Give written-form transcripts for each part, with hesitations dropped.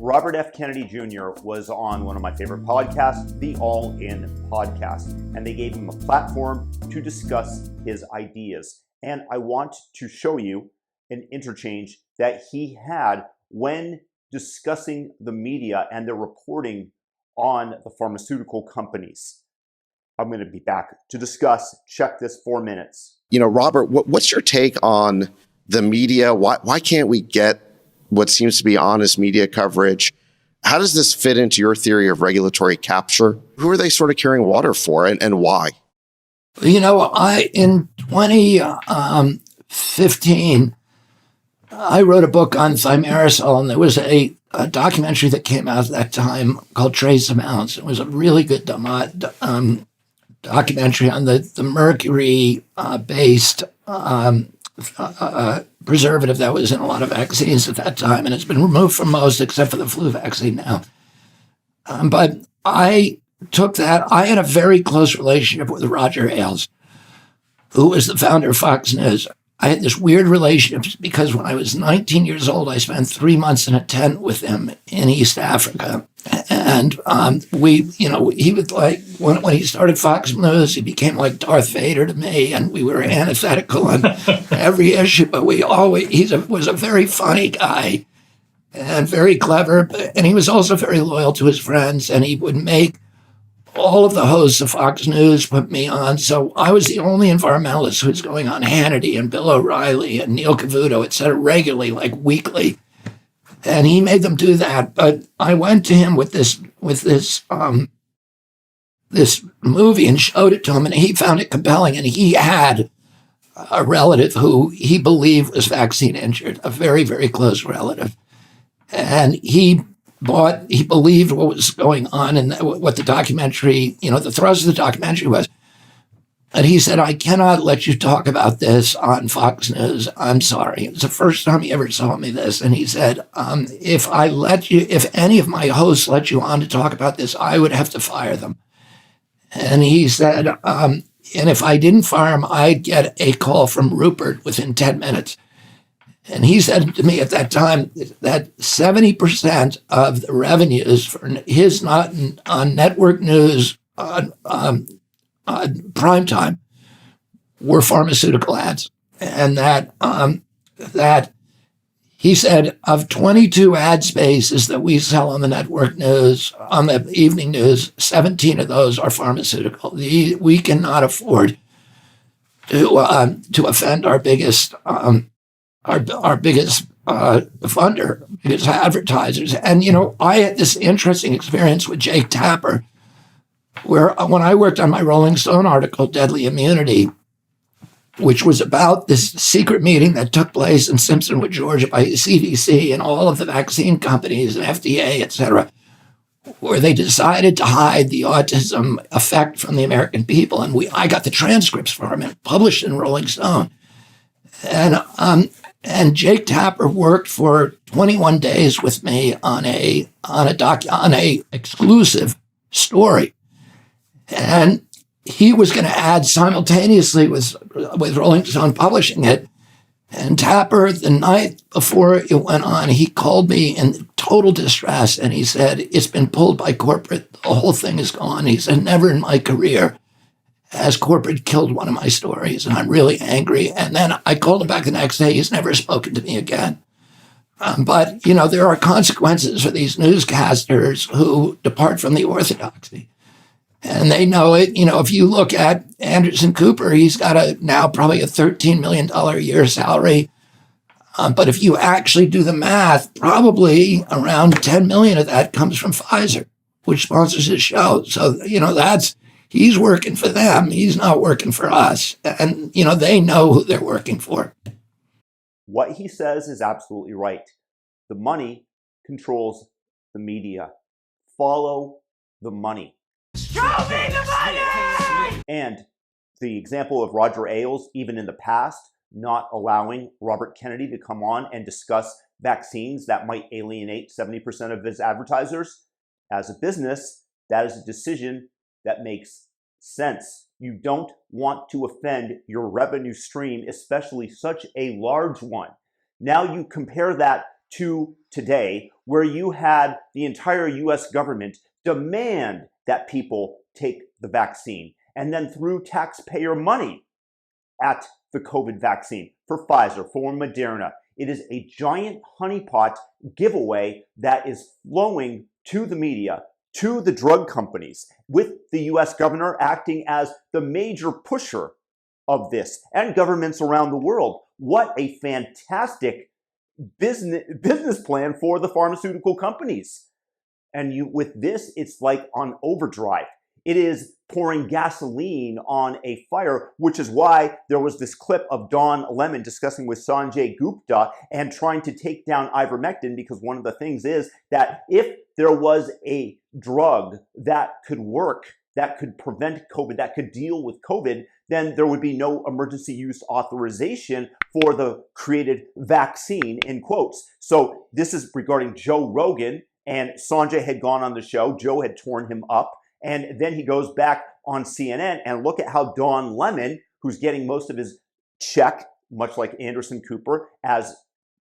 Robert F. Kennedy Jr. was on one of my favorite podcasts, the Allin podcast, and they gave him a platform to discuss his ideas. And I want to show you an interchange that he had when discussing the media and their reporting on the pharmaceutical companies. I'm going to be back to discuss. Check this 4 minutes. Robert, what's your take on the media? Why can't we get what seems to be honest media coverage? How does this fit into your theory of regulatory capture? Who are they sort of carrying water for, and why? In 2015, I wrote a book on thimerosal, and there was a documentary that came out at that time called Trace Amounts. It was a really good documentary on the mercury-based preservative that was in a lot of vaccines at that time, and it's been removed from most except for the flu vaccine now. But I took that. I had a very close relationship with Roger Ailes, who was the founder of Fox News. I had this weird relationship because when I was 19 years old, I spent 3 months in a tent with him in East Africa. And he would when he started Fox News, he became like Darth Vader to me, and we were antithetical on every issue. But he was a very funny guy and very clever. And he was also very loyal to his friends, and he would make all of the hosts of Fox News put me on. So I was the only environmentalist who was going on Hannity and Bill O'Reilly and Neil Cavuto, et cetera, regularly, like weekly. And he made them do that. But I went to him with this movie and showed it to him, and he found it compelling. And he had a relative who he believed was vaccine injured, a very, very close relative. And he believed what was going on and what the documentary, the thrust of the documentary was. And he said, I cannot let you talk about this on Fox News. I'm sorry. It was the first time he ever told me this. And he said, if any of my hosts let you on to talk about this, I would have to fire them. And he said, and if I didn't fire him, I'd get a call from Rupert within 10 minutes. And he said to me at that time that 70% of the revenues for his not on network news on prime time were pharmaceutical ads, and that he said of 22 ad spaces that we sell on the network news, on the evening news, 17 of those are pharmaceutical. We cannot afford to offend our biggest. Our biggest funder, biggest advertisers. And, I had this interesting experience with Jake Tapper, where when I worked on my Rolling Stone article, Deadly Immunity, which was about this secret meeting that took place in Simpsonwood, Georgia by CDC and all of the vaccine companies and FDA, et cetera, where they decided to hide the autism effect from the American people. And I got the transcripts for him and published in Rolling Stone. And Jake Tapper worked for 21 days with me on a exclusive story, and he was going to add simultaneously with Rolling Stone publishing it. And Tapper, the night before it went on, he called me in total distress, and he said, "It's been pulled by corporate. The whole thing is gone." He said, "Never in my career has corporate killed one of my stories, and I'm really angry." And then I called him back the next day. He's never spoken to me again. But, there are consequences for these newscasters who depart from the orthodoxy. And they know it. If you look at Anderson Cooper, he's got now probably a $13 million a year salary. But if you actually do the math, probably around 10 million of that comes from Pfizer, which sponsors his show. So, he's working for them. He's not working for us. And, they know who they're working for. What he says is absolutely right. The money controls the media. Follow the money. Show me the money! And the example of Roger Ailes, even in the past, not allowing Robert Kennedy to come on and discuss vaccines that might alienate 70% of his advertisers. As a business, that is a decision that makes sense. You don't want to offend your revenue stream, especially such a large one. Now you compare that to today, where you had the entire US government demand that people take the vaccine, and then threw taxpayer money at the COVID vaccine for Pfizer, for Moderna. It is a giant honeypot giveaway that is flowing to the media, to the drug companies, with the US governor acting as the major pusher of this, and governments around the world. What a fantastic business plan for the pharmaceutical companies. And with this, it's like on overdrive. It is pouring gasoline on a fire, which is why there was this clip of Don Lemon discussing with Sanjay Gupta and trying to take down ivermectin, because one of the things is that if there was a drug that could work, that could prevent COVID, that could deal with COVID, then there would be no emergency use authorization for the created vaccine, in quotes. So this is regarding Joe Rogan, and Sanjay had gone on the show. Joe had torn him up. And then he goes back on CNN, and look at how Don Lemon, who's getting most of his check, much like Anderson Cooper, as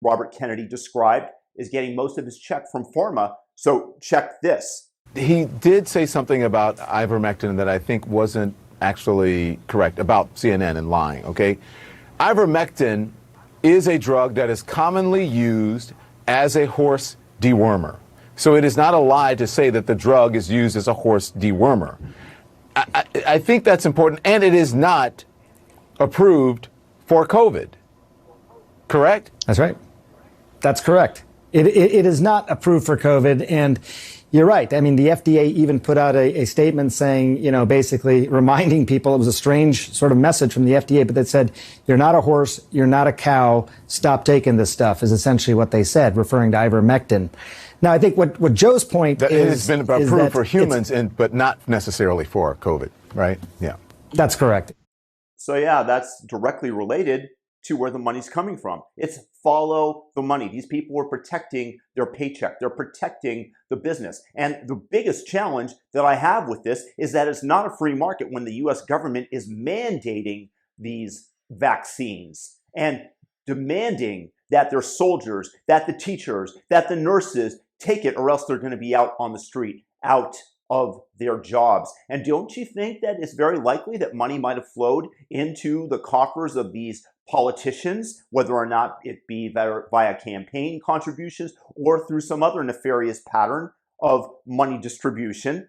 Robert Kennedy described, is getting most of his check from pharma. So check this. He did say something about ivermectin that I think wasn't actually correct about CNN and lying, okay? Ivermectin is a drug that is commonly used as a horse dewormer. So it is not a lie to say that the drug is used as a horse dewormer. I think that's important, and it is not approved for COVID. Correct? That's right. That's correct. It is not approved for COVID, and you're right. I mean, the FDA even put out a statement saying, basically reminding people, it was a strange sort of message from the FDA, but that said, you're not a horse, you're not a cow, stop taking this stuff, is essentially what they said, referring to ivermectin. Now, I think what Joe's point that is... It has been approved for humans, but not necessarily for COVID, right? Yeah. That's correct. So yeah, that's directly related to where the money's coming from. It's follow the money. These people are protecting their paycheck. They're protecting the business. And the biggest challenge that I have with this is that it's not a free market when the US government is mandating these vaccines and demanding that their soldiers, that the teachers, that the nurses take it, or else they're going to be out on the street, out of their jobs. And don't you think that it's very likely that money might have flowed into the coffers of these politicians, whether or not it be via campaign contributions or through some other nefarious pattern of money distribution?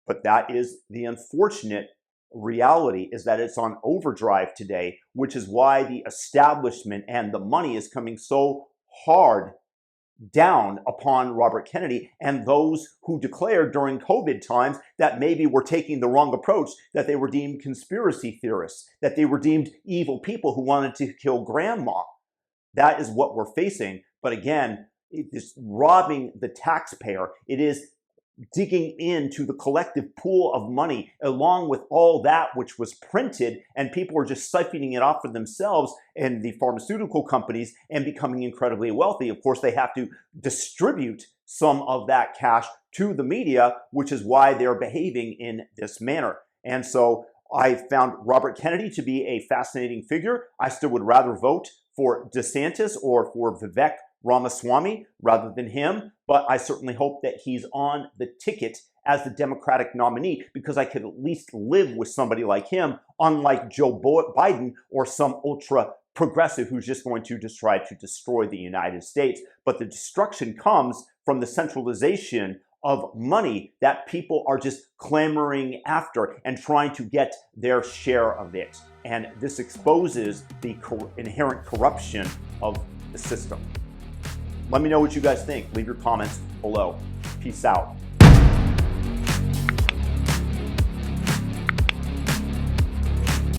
But that is the unfortunate reality, is that it's on overdrive today, which is why the establishment and the money is coming so hard down upon Robert Kennedy and those who declared during COVID times that maybe we're taking the wrong approach, that they were deemed conspiracy theorists, that they were deemed evil people who wanted to kill grandma. That is what we're facing. But again, it is robbing the taxpayer. It is digging into the collective pool of money along with all that which was printed, and people are just siphoning it off for themselves and the pharmaceutical companies and becoming incredibly wealthy. Of course, they have to distribute some of that cash to the media, which is why they're behaving in this manner. And so I found Robert Kennedy to be a fascinating figure. I still would rather vote for DeSantis or for Vivek Ramaswamy rather than him, but I certainly hope that he's on the ticket as the Democratic nominee, because I could at least live with somebody like him, unlike Joe Biden or some ultra progressive who's just going to just try to destroy the United States. But the destruction comes from the centralization of money that people are just clamoring after and trying to get their share of it. And this exposes the inherent corruption of the system. Let me know what you guys think. Leave your comments below. Peace out.